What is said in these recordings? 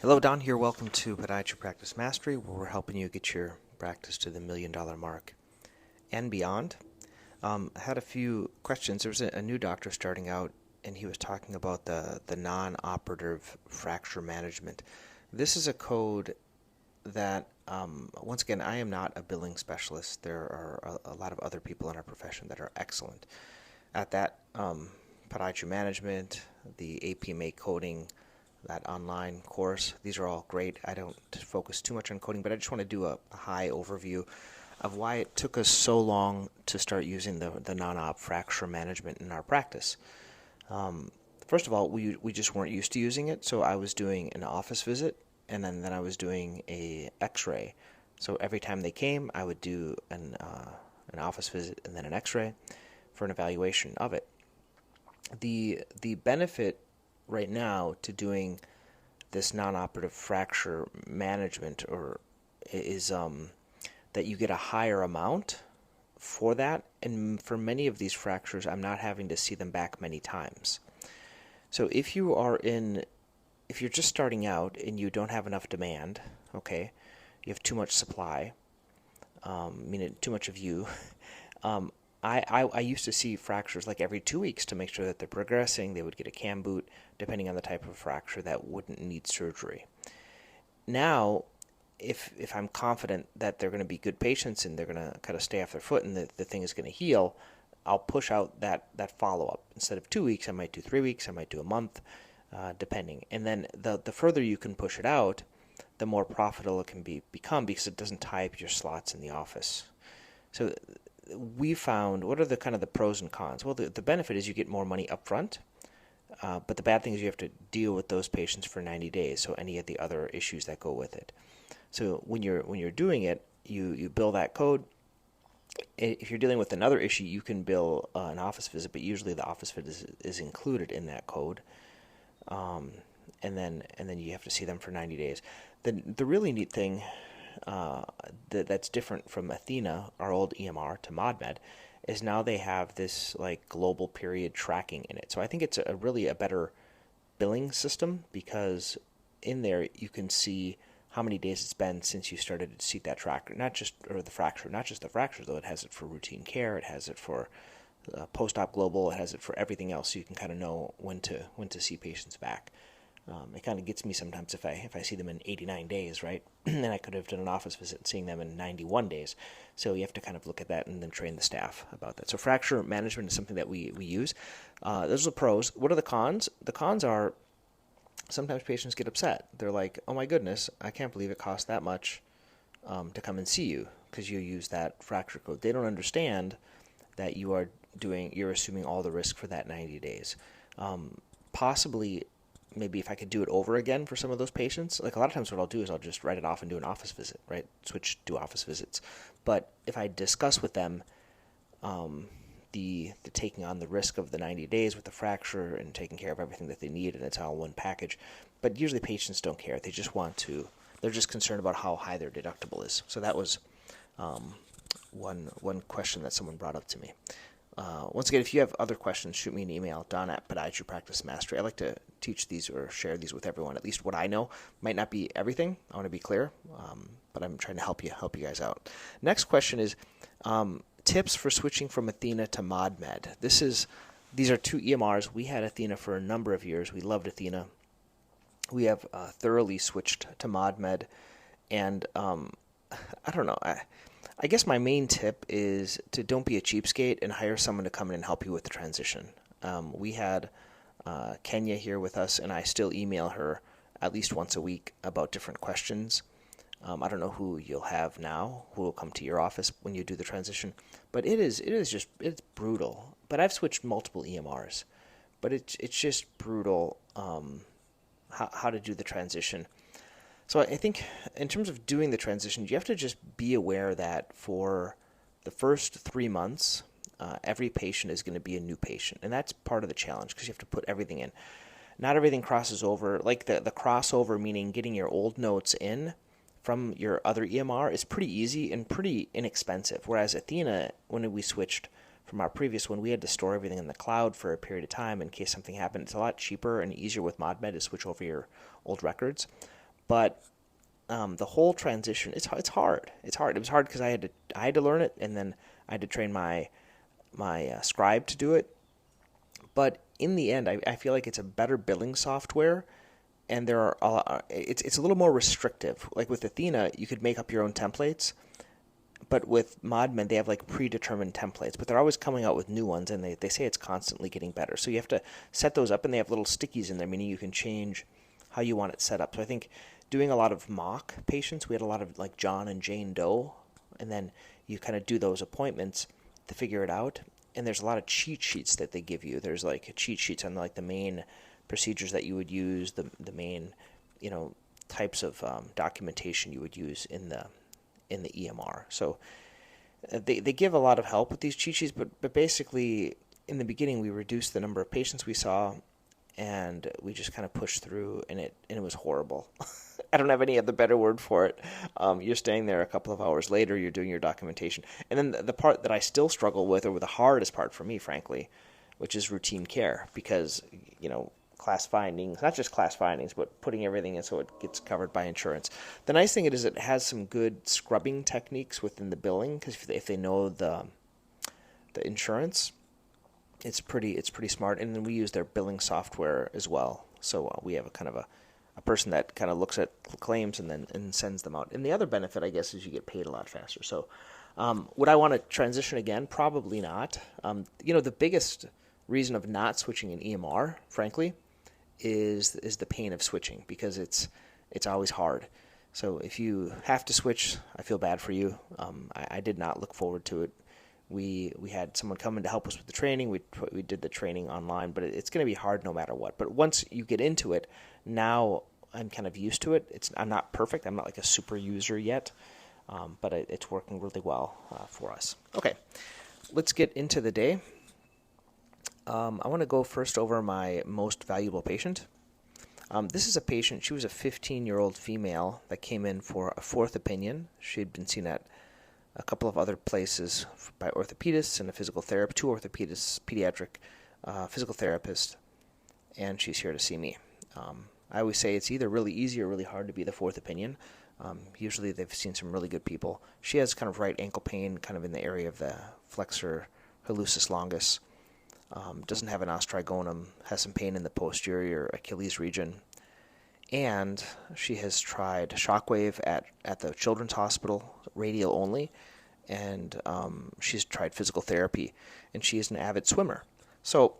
Hello, Don here. Welcome to Podiatry Practice Mastery, where we're helping you get your practice to the $1 million mark and beyond. I had a few questions. There was a new doctor starting out, and he was talking about the non-operative fracture management. This is a code that, once again, I am not a billing specialist. There are a lot of other people in our profession that are excellent at that. Podiatry management, the APMA coding, that online course. These are all great. I don't focus too much on coding, but I just want to do a high overview of why it took us so long to start using the non-op fracture management in our practice. First of all, we just weren't used to using it, so I was doing an office visit, and then I was doing a x-ray. So every time they came, I would do an office visit and then an x-ray for an evaluation of it. The benefit right now to doing this non-operative fracture management is that you get a higher amount for that, and for many of these fractures I'm not having to see them back many times. So if you're just starting out and you don't have enough demand, okay, you have too much supply, meaning too much of you, I used to see fractures like every 2 weeks to make sure that they're progressing. They would get a cam boot, depending on the type of fracture that wouldn't need surgery. Now, if I'm confident that they're going to be good patients and they're going to kind of stay off their foot and the thing is going to heal, I'll push out that follow-up. Instead of 2 weeks, I might do 3 weeks, I might do a month, depending. And then the further you can push it out, the more profitable it can become because it doesn't tie up your slots in the office. So we found, what are the kind of the pros and cons? Well, the benefit is you get more money up front, but the bad thing is you have to deal with those patients for 90 days, so any of the other issues that go with it. So when you're doing it, you bill that code. If you're dealing with another issue, you can bill an office visit, but usually the office visit is included in that code, and then you have to see them for 90 days. The really neat thing that's different from Athena, our old EMR, to ModMed, is now they have this like global period tracking in it. So I think it's really a better billing system because in there you can see how many days it's been since you started to see that tracker, not just the fracture though. It has it for routine care, it has it for post-op global, it has it for everything else, so you can kind of know when to see patients back. It kind of gets me sometimes if I see them in 89 days, right? And I could have done an office visit and seeing them in 91 days. So you have to kind of look at that and then train the staff about that. So fracture management is something that we use. Those are the pros. What are the cons? The cons are sometimes patients get upset. They're like, oh my goodness, I can't believe it costs that much to come and see you because you use that fracture code. They don't understand that you're assuming all the risk for that 90 days. Possibly, maybe if I could do it over again for some of those patients, like a lot of times what I'll do is I'll just write it off and do an office visit, right? Do office visits. But if I discuss with them the taking on the risk of the 90 days with the fracture and taking care of everything that they need, and it's all one package. But usually patients don't care. They just they're just concerned about how high their deductible is. So that was one question that someone brought up to me. Once again, if you have other questions, shoot me an email, Don@Podiatry Practice Mastery. I like to teach these or share these with everyone. At least what I know might not be everything. I want to be clear, but I'm trying to help you guys out. Next question is tips for switching from Athena to ModMed. These are two EMRs. We had Athena for a number of years. We loved Athena. We have thoroughly switched to ModMed, and I don't know. I guess my main tip is to don't be a cheapskate and hire someone to come in and help you with the transition. We had Kenya here with us, and I still email her at least once a week about different questions. I don't know who you'll have now, who will come to your office when you do the transition, but it's brutal. But I've switched multiple EMRs, but it's just brutal how to do the transition. So I think in terms of doing the transition, you have to just be aware that for the first 3 months, every patient is going to be a new patient. And that's part of the challenge because you have to put everything in. Not everything crosses over. Like the crossover, meaning getting your old notes in from your other EMR, is pretty easy and pretty inexpensive. Whereas Athena, when we switched from our previous one, we had to store everything in the cloud for a period of time in case something happened. It's a lot cheaper and easier with ModMed to switch over your old records. But the whole transition, it's hard. It's hard. It was hard because I had to learn it, and then I had to train my scribe to do it. But in the end, I feel like it's a better billing software, and it's a little more restrictive. Like with Athena, you could make up your own templates, but with ModMed, they have like predetermined templates, but they're always coming out with new ones, and they say it's constantly getting better. So you have to set those up, and they have little stickies in there, meaning you can change how you want it set up. So I think doing a lot of mock patients, we had a lot of like John and Jane Doe, and then you kind of do those appointments to figure it out. And there's a lot of cheat sheets that they give you. There's like cheat sheets on like the main procedures that you would use, the main, types of documentation you would use in the EMR. So they give a lot of help with these cheat sheets, but basically in the beginning we reduced the number of patients we saw, and we just kind of pushed through, and it was horrible. I don't have any other better word for it. You're staying there a couple of hours later, you're doing your documentation. And then the part that I still struggle with, or the hardest part for me, frankly, which is routine care, because, class findings, not just class findings, but putting everything in so it gets covered by insurance. The nice thing is it has some good scrubbing techniques within the billing, because if they know the insurance, it's pretty smart. And then we use their billing software as well. So we have a kind of a person that kind of looks at claims and sends them out. And the other benefit, I guess, is you get paid a lot faster. So would I want to transition again? Probably not. The biggest reason of not switching an EMR, frankly, is the pain of switching, because it's always hard. So if you have to switch, I feel bad for you. I did not look forward to it. We had someone come in to help us with the training. We did the training online, but it's going to be hard no matter what. But once you get into it, now I'm kind of used to it. I'm not perfect. I'm not like a super user yet, but it's working really well for us. Okay, let's get into the day. I want to go first over my most valuable patient. This is a patient. She was a 15-year-old female that came in for a fourth opinion. She had been seen at a couple of other places by orthopedists and a physical therapist, 2 orthopedists, pediatric physical therapist, and she's here to see me. I always say it's either really easy or really hard to be the fourth opinion. Usually they've seen some really good people. She has kind of right ankle pain, kind of in the area of the flexor hallucis longus. Doesn't have an ostrigonum, has some pain in the posterior Achilles region. And she has tried Shockwave at the Children's Hospital, radial only, and she's tried physical therapy, and she is an avid swimmer. So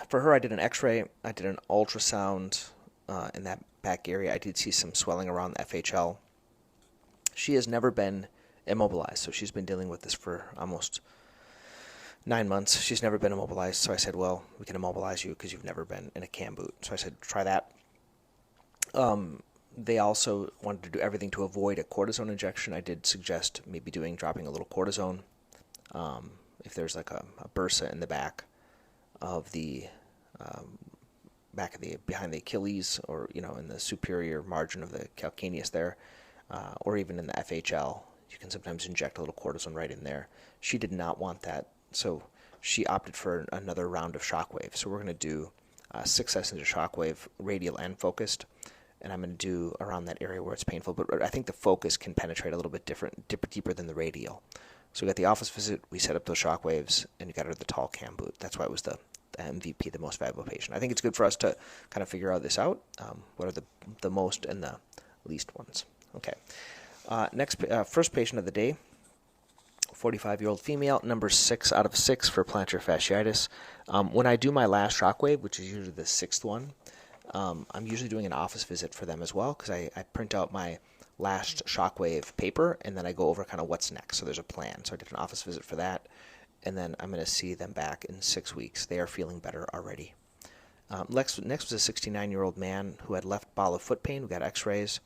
for her, I did an x-ray, I did an ultrasound in that back area. I did see some swelling around the FHL. She has never been immobilized, so she's been dealing with this for almost 9 months. She's never been immobilized, so I said, well, we can immobilize you because you've never been in a cam boot. So I said, try that. They also wanted to do everything to avoid a cortisone injection. I did suggest maybe dropping a little cortisone if there's like a bursa in the back of the behind the Achilles, or in the superior margin of the calcaneus there, or even in the FHL. You can sometimes inject a little cortisone right in there. She did not want that, so she opted for another round of Shockwave. So we're going to do 6 sessions of Shockwave, radial and focused, and I'm going to do around that area where it's painful. But I think the focus can penetrate a little bit deeper than the radial. So we got the office visit, we set up those Shockwaves, and we got her the tall cam boot. That's why it was the MVP, the most valuable patient. I think it's good for us to kind of figure this out. What are the most and the least ones? Okay. First patient of the day, 45-year-old female, number 6 out of 6 for plantar fasciitis. When I do my last Shockwave, which is usually the 6th one, I'm usually doing an office visit for them as well, because I print out my last Shockwave paper, and then I go over kind of what's next. So there's a plan. So I did an office visit for that, and then I'm going to see them back in 6 weeks. They are feeling better already. Next was a 69-year-old man who had left ball of foot pain. We got x-rays.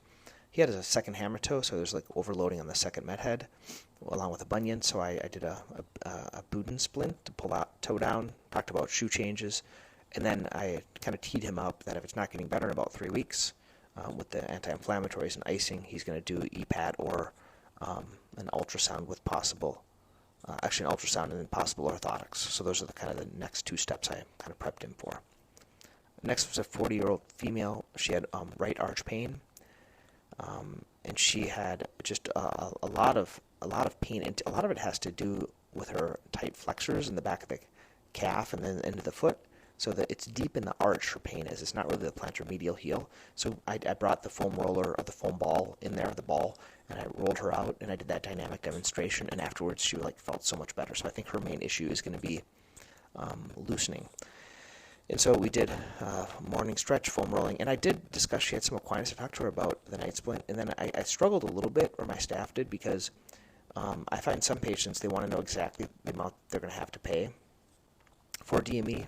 He had a second hammertoe, so there's like overloading on the second med head, along with a bunion. So I did a bunion splint to pull out toe down, talked about shoe changes, and then I kind of teed him up that if it's not getting better in about 3 weeks, with the anti-inflammatories and icing, he's going to do EPAT or an ultrasound with possible, an ultrasound and then possible orthotics. So those are the next 2 steps I kind of prepped him for. Next was a 40-year-old female. She had right arch pain. and she had just a lot of pain, and a lot of it has to do with her tight flexors in the back of the calf and then into the foot, so that it's deep in the arch her pain is. It's not really the plantar medial heel. So I brought the foam roller or the foam ball in there, the ball, and I rolled her out, and I did that dynamic demonstration, and afterwards she felt so much better. So I think her main issue is going to be loosening. And so we did morning stretch, foam rolling, and I did discuss, she had some equinus. I talked to her about the night splint, and then I struggled a little bit, or my staff did, because I find some patients, they want to know exactly the amount they're going to have to pay for DME,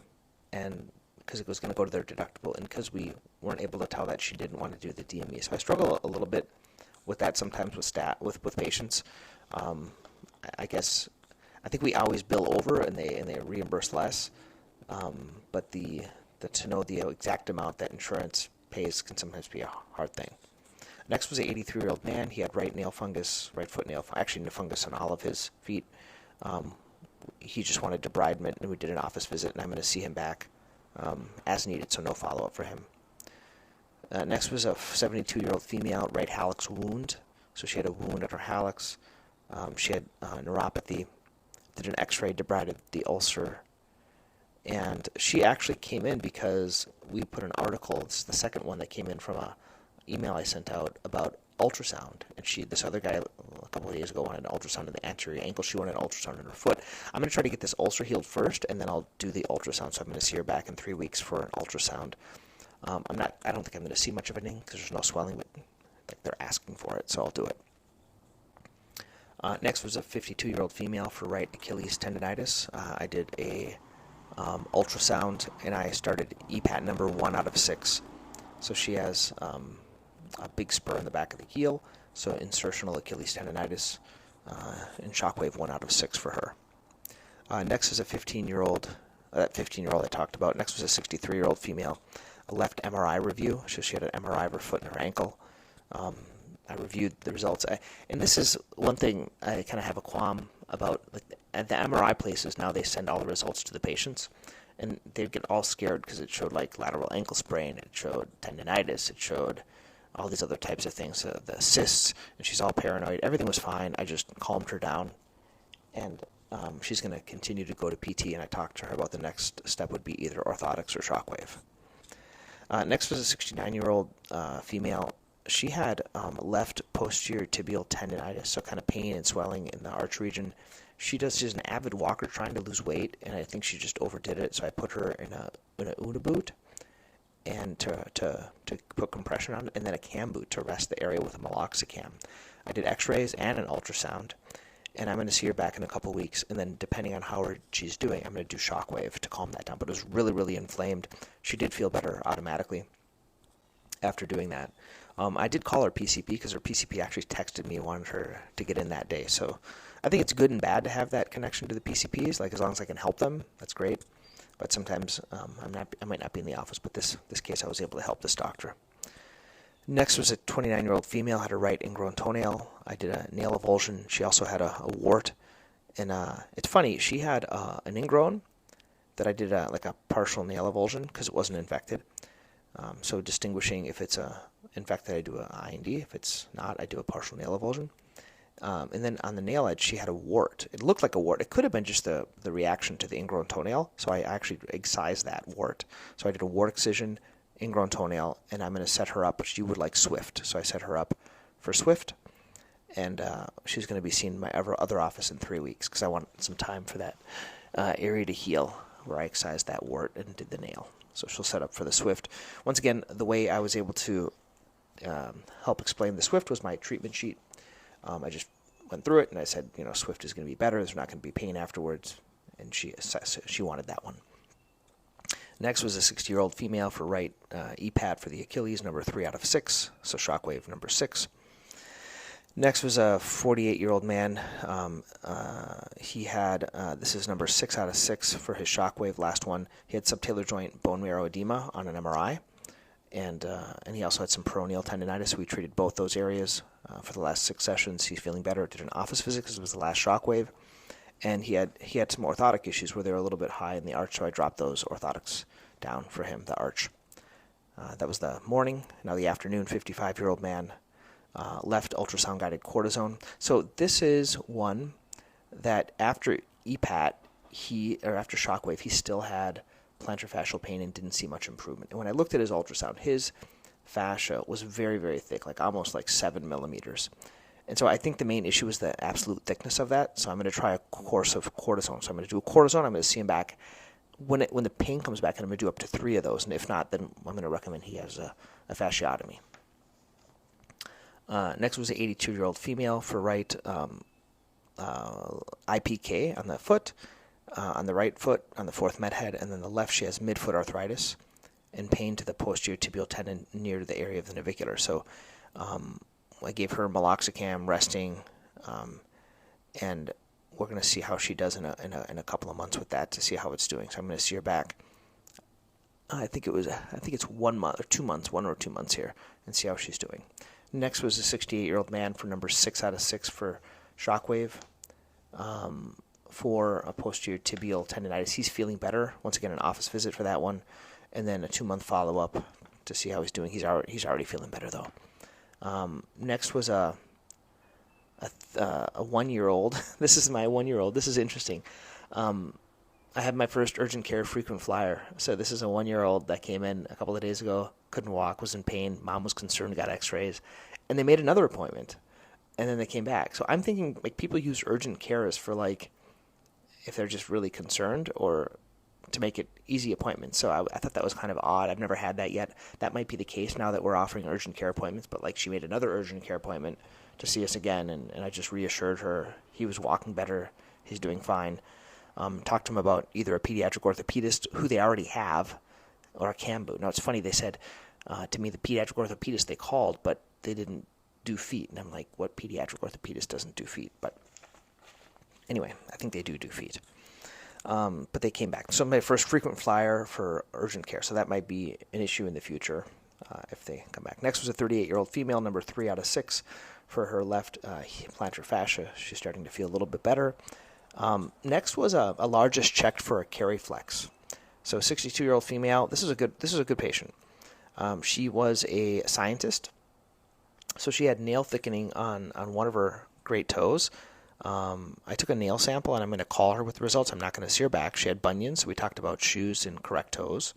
and because it was going to go to their deductible, and because we weren't able to tell that she didn't want to do the DME. So I struggle a little bit with that sometimes with patients. I think we always bill over, and they reimburse less. But to know the exact amount that insurance pays can sometimes be a hard thing. Next was an 83-year-old man. He had right foot nail, actually fungus on all of his feet. He just wanted debridement, and we did an office visit, and I'm going to see him back as needed, so no follow-up for him. Next was a 72-year-old female, right hallux wound. So she had a wound at her hallux. She had neuropathy. Did an x-ray, debrided the ulcer. And she actually came in because we put an article, this is the second one that came in from a email I sent out about ultrasound. And this other guy a couple of days ago wanted an ultrasound in the anterior ankle. She wanted an ultrasound in her foot. I'm going to try to get this ulcer healed first, and then I'll do the ultrasound. So I'm going to see her back in 3 weeks for an ultrasound. I don't think I'm going to see much of anything because there's no swelling, but they're asking for it, so I'll do it. Next was a 52-year-old female for right Achilles tendonitis. I did a ultrasound, and I started EPAT number 1 out of 6. So she has a big spur in the back of the heel, so insertional Achilles tendonitis, and Shockwave 1 out of 6 for her. Next is a 15-year-old, that 15-year-old I talked about. Next was a 63-year-old female, a left MRI review. So she had an MRI of her foot and her ankle. I reviewed the results. And this is one thing I kind of have a qualm about. At the MRI places, now they send all the results to the patients, and they get all scared because it showed lateral ankle sprain, it showed tendonitis, it showed all these other types of things, the cysts, and she's all paranoid. Everything was fine. I just calmed her down, and she's going to continue to go to PT, and I talked to her about the next step would be either orthotics or Shockwave. Next was a 69-year-old female. She had left posterior tibial tendonitis, so kind of pain and swelling in the arch region. She's an avid walker trying to lose weight, and I think she just overdid it, so I put her in a Una boot and to put compression on it, and then a cam boot to rest the area with a meloxicam. I did x-rays and an ultrasound, and I'm going to see her back in a couple weeks, and then depending on how she's doing, I'm going to do Shockwave to calm that down. But it was really, really inflamed. She did feel better automatically after doing that. I did call her PCP because her PCP actually texted me and wanted her to get in that day. So I think it's good and bad to have that connection to the PCPs. As long as I can help them, that's great. But sometimes I might not be in the office. But this case, I was able to help this doctor. Next was a 29-year-old female, had a right ingrown toenail. I did a nail avulsion. She also had a wart. And it's funny, she had an ingrown that I did a partial nail avulsion because it wasn't infected. So distinguishing if it's infected, I do an IND. If it's not, I do a partial nail avulsion. And then on the nail edge, she had a wart. It looked like a wart. It could have been just the reaction to the ingrown toenail. So I actually excised that wart. So I did a wart excision, ingrown toenail, and I'm going to set her up. She would like Swift. So I set her up for Swift. And she's going to be seen in my other office in 3 weeks because I want some time for that area to heal where I excised that wart and did the nail. So she'll set up for the Swift. Once again, the way I was able to help explain the Swift was my treatment sheet. I just went through it and I said, Swift is going to be better. There's not going to be pain afterwards. And she wanted that one. Next was a 60-year-old female for right EPAT for the Achilles, number 3 out of 6. So Shockwave, number 6. Next was a 48-year-old man. He had, this is number 6 out of 6 for his Shockwave, last one. He had subtalar joint bone marrow edema on an MRI, and he also had some peroneal tendonitis. So we treated both those areas for the last 6 sessions. He's feeling better. Did an office visit because it was the last Shockwave, and he had some orthotic issues where they were a little bit high in the arch, so I dropped those orthotics down for him, the arch. That was the morning. Now the afternoon, 55-year-old man. left ultrasound-guided cortisone. So this is one that after EPAT, after Shockwave, he still had plantar fascial pain and didn't see much improvement. And when I looked at his ultrasound, his fascia was very, very thick, like almost like 7 millimeters. And so I think the main issue is the absolute thickness of that. So I'm going to try a course of cortisone. So I'm going to do a cortisone. I'm going to see him back. When the pain comes back, and I'm going to do up to 3 of those. And if not, then I'm going to recommend he has a fasciotomy. Next was an 82-year-old female for right IPK on the foot, on the right foot, on the fourth med head, and then the left she has midfoot arthritis and pain to the posterior tibial tendon near the area of the navicular. So I gave her meloxicam, resting, and we're going to see how she does in a couple of months with that to see how it's doing. So I'm going to see her back. I think it's 1 month or 2 months, 1 or 2 months here, and see how she's doing. Next was a 68-year-old man for number 6 out of 6 for Shockwave for a posterior tibial tendonitis. He's feeling better. Once again, an office visit for that one, and then a 2-month follow-up to see how he's doing. He's already feeling better though. Next was a 1-year-old. This is my 1-year-old. This is interesting. I had my first urgent care frequent flyer. So this is a 1-year-old that came in a couple of days ago, couldn't walk, was in pain. Mom was concerned, got x-rays. And they made another appointment. And then they came back. So I'm thinking like people use urgent care as for like if they're just really concerned or to make it easy appointments. So I thought that was kind of odd. I've never had that yet. That might be the case now that we're offering urgent care appointments. But like she made another urgent care appointment to see us again. And I just reassured her he was walking better. He's doing fine. Talked to him about either a pediatric orthopedist who they already have or a CAMBU. Now, it's funny, they said to me the pediatric orthopedist they called, but they didn't do feet. And I'm like, what pediatric orthopedist doesn't do feet? But anyway, I think they do feet. But they came back. So my first frequent flyer for urgent care. So that might be an issue in the future if they come back. Next was a 38-year-old female, number 3 out of 6 for her left plantar fascia. She's starting to feel a little bit better. Next was a largest checked for a Cariflex. So 62-year-old female. This is a good patient. She was a scientist. So she had nail thickening on one of her great toes. I took a nail sample, and I'm going to call her with the results. I'm not going to see her back. She had bunions, so we talked about shoes and correct toes.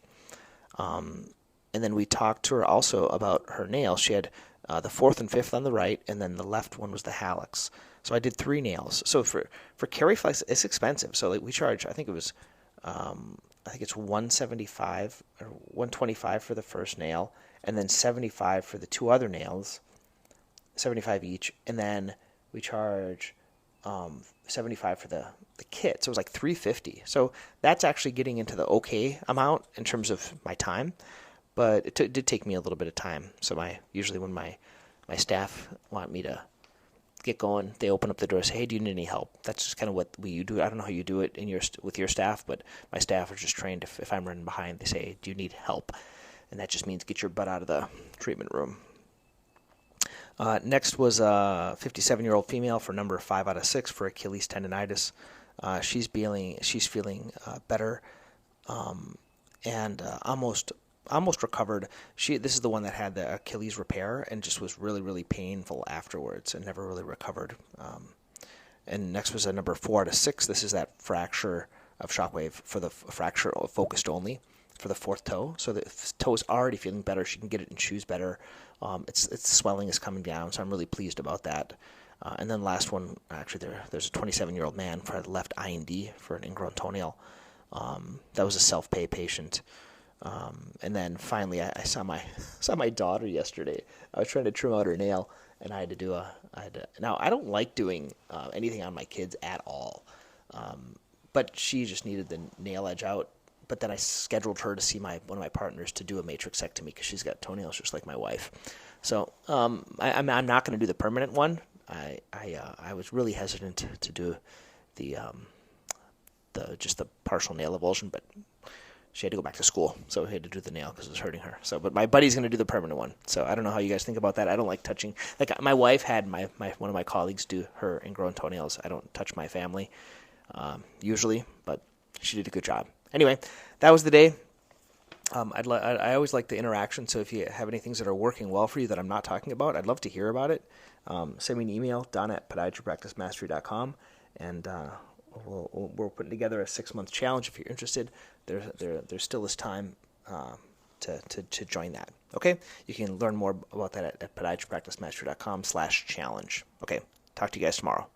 And then we talked to her also about her nails. She had the 4th and 5th on the right, and then the left one was the hallux. So I did 3 nails. So for Cariflex, it's expensive. So like we charge, I think it's $175 or $125 for the first nail, and then $75 for the 2 other nails, $75 each, and then we charge $75 for the kit. So it was like $350. So that's actually getting into the okay amount in terms of my time, but it did take me a little bit of time. So usually when my staff want me to get going, they open up the door and say, hey, do you need any help? That's just kind of what we do. I don't know how you do it with your staff, but my staff are just trained. If I'm running behind, they say, do you need help? And that just means get your butt out of the treatment room. Next was a 57-year-old female for number 5 out of 6 for Achilles tendonitis. She's feeling better and almost recovered. This is the one that had the Achilles repair and just was really, really painful afterwards and never really recovered. And next was a number 4 out of 6. This is that fracture of Shockwave for the fracture focused only for the 4th toe. So the toe is already feeling better. She can get it in shoes better. Its swelling is coming down, so I'm really pleased about that. And then last one, actually, there's a 27-year-old man for the left IND for an ingrown toenail. That was a self-pay patient. And then finally, I saw my daughter yesterday. I was trying to trim out her nail, and I had to now, I don't like doing anything on my kids at all. But she just needed the nail edge out. But then I scheduled her to see one of my partners to do a matrixectomy because she's got toenails just like my wife. So I'm not going to do the permanent one. I was really hesitant to do the partial nail avulsion, but she had to go back to school, so we had to do the nail because it was hurting her. So, but my buddy's going to do the permanent one. So I don't know how you guys think about that. I don't like touching. Like my wife had one of my colleagues do her ingrown toenails. I don't touch my family usually, but she did a good job. Anyway, that was the day. I always like the interaction. So if you have any things that are working well for you that I'm not talking about, I'd love to hear about it. Send me an email, don@podiatrypracticemastery.com, and we're putting together a 6-month challenge. If you're interested, there still is time to join that. Okay, you can learn more about that at podiatrypracticemastery.com/challenge. Okay, talk to you guys tomorrow.